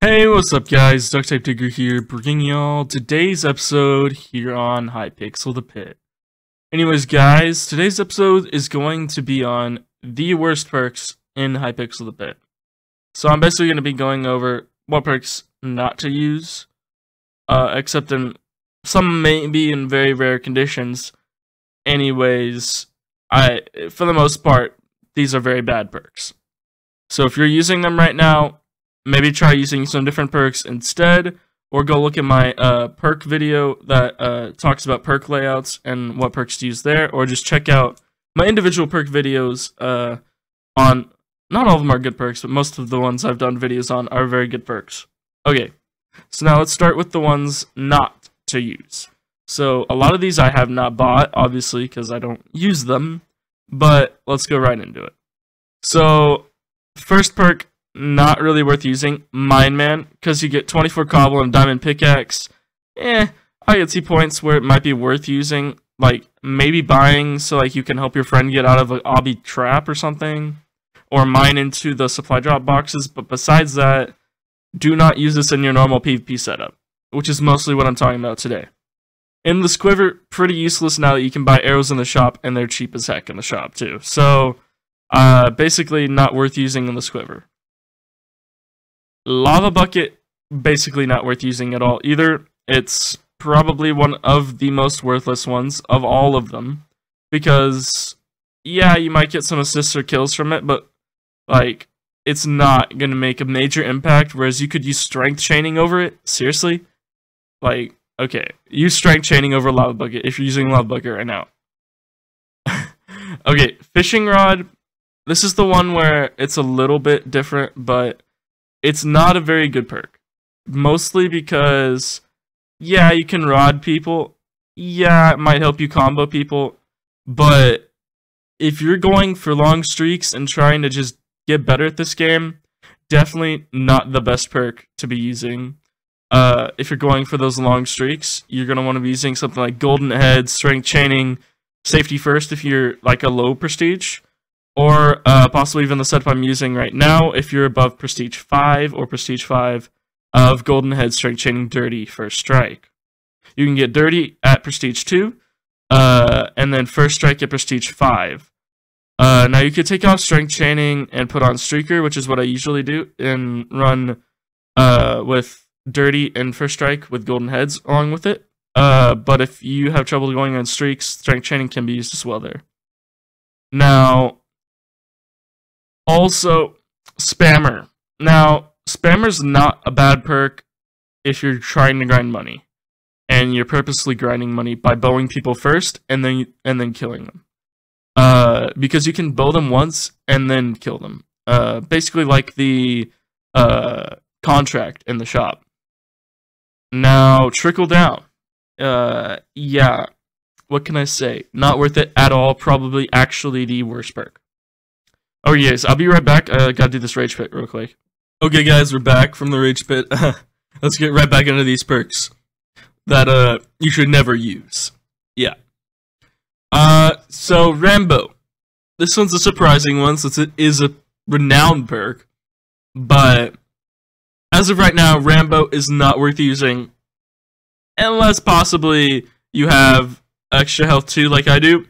Hey, what's up guys, Ducttapedigger here, bringing y'all today's episode here on Hypixel the Pit. Anyways guys, today's episode is going to be on the worst perks in Hypixel the Pit. So I'm basically going to be going over what perks not to use, except in some maybe in very rare conditions. Anyways, for the most part, these are very bad perks. So if you're using them right now, maybe try using some different perks instead, or go look at my perk video that talks about perk layouts and what perks to use there, or just check out my individual perk videos on, not all of them are good perks, but most of the ones I've done videos on are very good perks. Okay, so now let's start with the ones not to use. So a lot of these I have not bought, obviously, because I don't use them, but let's go right into it. So, first perk, not really worth using, Mine Man, because you get 24 cobble and diamond pickaxe. I could see points where it might be worth using, like maybe buying so like you can help your friend get out of an obby trap or something, or mine into the supply drop boxes, but besides that, do not use this in your normal PvP setup, which is mostly what I'm talking about today. In the Squiver, pretty useless now that you can buy arrows in the shop, and they're cheap as heck in the shop too. So, basically not worth using in the Squiver. Lava Bucket, basically not worth using at all either. It's probably one of the most worthless ones of all of them, because, yeah, you might get some assists or kills from it, but, like, it's not going to make a major impact, whereas you could use Strength Chaining over it. Seriously? Like, okay, use Strength Chaining over Lava Bucket if you're using Lava Bucket right now. Okay, Fishing Rod, this is the one where it's a little bit different, but it's not a very good perk. Mostly because, yeah, you can rod people. Yeah, it might help you combo people. But if you're going for long streaks and trying to just get better at this game, definitely not the best perk to be using. If you're going for those long streaks, you're going to want to be using something like Golden Head, Strength Chaining, Safety First if you're like a low prestige. Or possibly even the setup I'm using right now if you're above Prestige 5 or Prestige 5 of Golden Head, Strength Chaining, Dirty, First Strike. You can get Dirty at Prestige 2, and then First Strike at Prestige 5. Now you could take off Strength Chaining and put on Streaker, which is what I usually do, and run with Dirty and First Strike with Golden Heads along with it. But if you have trouble going on streaks, Strength Chaining can be used as well there. Now, also, Spammer. Now, Spammer's not a bad perk if you're trying to grind money, and you're purposely grinding money by bowing people first and then killing them. Because you can bow them once and then kill them. Basically like the contract in the shop. Now, Trickle Down. Yeah, what can I say? Not worth it at all. Probably actually the worst perk. Oh yes, I'll be right back. I gotta do this rage pit real quick. Okay guys, we're back from the rage pit. Let's get right back into these perks that you should never use. Yeah. So Rambo. This one's a surprising one since it is a renowned perk. But as of right now, Rambo is not worth using unless possibly you have extra health too, like I do.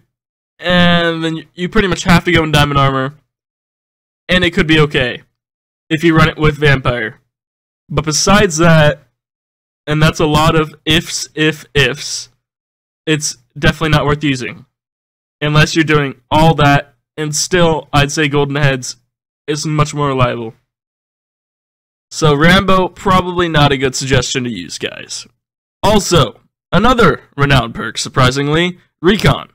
And then you pretty much have to go in diamond armor. And it could be okay if you run it with Vampire. But besides that, and that's a lot of ifs, ifs, it's definitely not worth using. Unless you're doing all that, and still, I'd say Golden Heads is much more reliable. So Rambo, probably not a good suggestion to use, guys. Also, another renowned perk, surprisingly, Recon.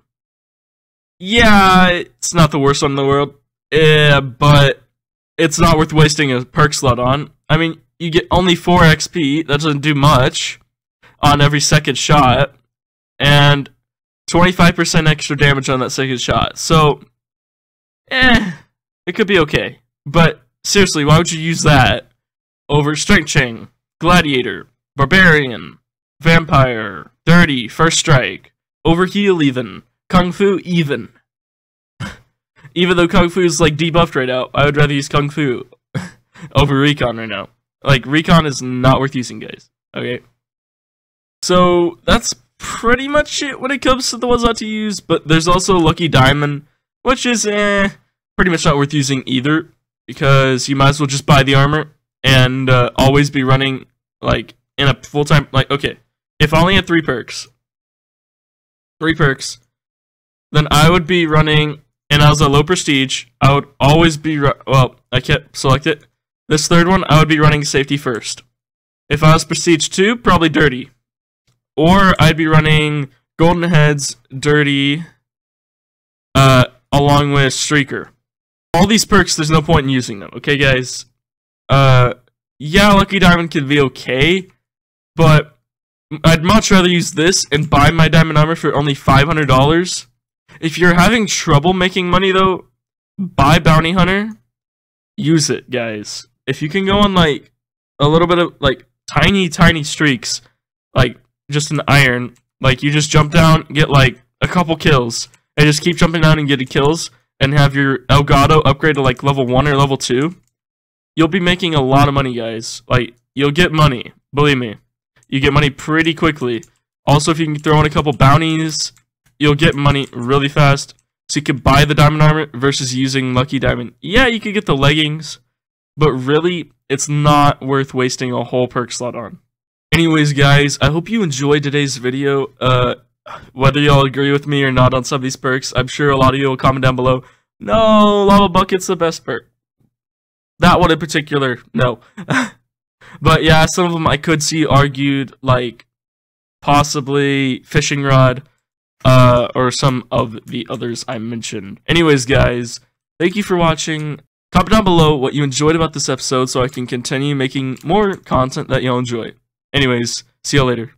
Yeah, it's not the worst one in the world. Yeah, but it's not worth wasting a perk slot on. I mean, you get only 4 XP, that doesn't do much, on every second shot, and 25% extra damage on that second shot. So, it could be okay. But, seriously, why would you use that over Strength Chain, Gladiator, Barbarian, Vampire, Dirty, First Strike, over Heal even, Kung Fu even? Even though Kung Fu is like debuffed right now, I would rather use Kung Fu over Recon right now. Like, recon is not worth using, guys. Okay? So, that's pretty much it when it comes to the ones not to use, but there's also Lucky Diamond, which is, pretty much not worth using either, because you might as well just buy the armor, and, always be running, like, in a full-time, like, okay, if I only had 3 perks, then I would be running, and I was a low prestige, I would always be, well, I can't select it. This third one, I would be running safety first. If I was prestige 2, probably dirty. Or I'd be running golden heads, dirty, along with streaker. All these perks, there's no point in using them, okay guys? Yeah, Lucky Diamond can be okay, but I'd much rather use this and buy my diamond armor for only $500. If you're having trouble making money though, buy Bounty Hunter. Use it, guys. If you can go on like a little bit of like tiny streaks, like just an iron, like you just jump down, get like a couple kills, and just keep jumping down and getting kills, and have your Elgato upgrade to like level 1 or level 2, you'll be making a lot of money, guys. Like, you'll get money, believe me. You get money pretty quickly. Also, if you can throw in a couple bounties, you'll get money really fast. So you can buy the diamond armor versus using Lucky Diamond. Yeah, you could get the leggings, but really, it's not worth wasting a whole perk slot on. Anyways, guys, I hope you enjoyed today's video. Whether y'all agree with me or not on some of these perks, I'm sure a lot of you will comment down below. No, Lava Bucket's the best perk. That one in particular, no. But yeah, some of them I could see argued, like possibly Fishing Rod, or some of the others I mentioned. Anyways, guys, thank you for watching. Comment down below what you enjoyed about this episode so I can continue making more content that y'all enjoy. Anyways, see y'all later.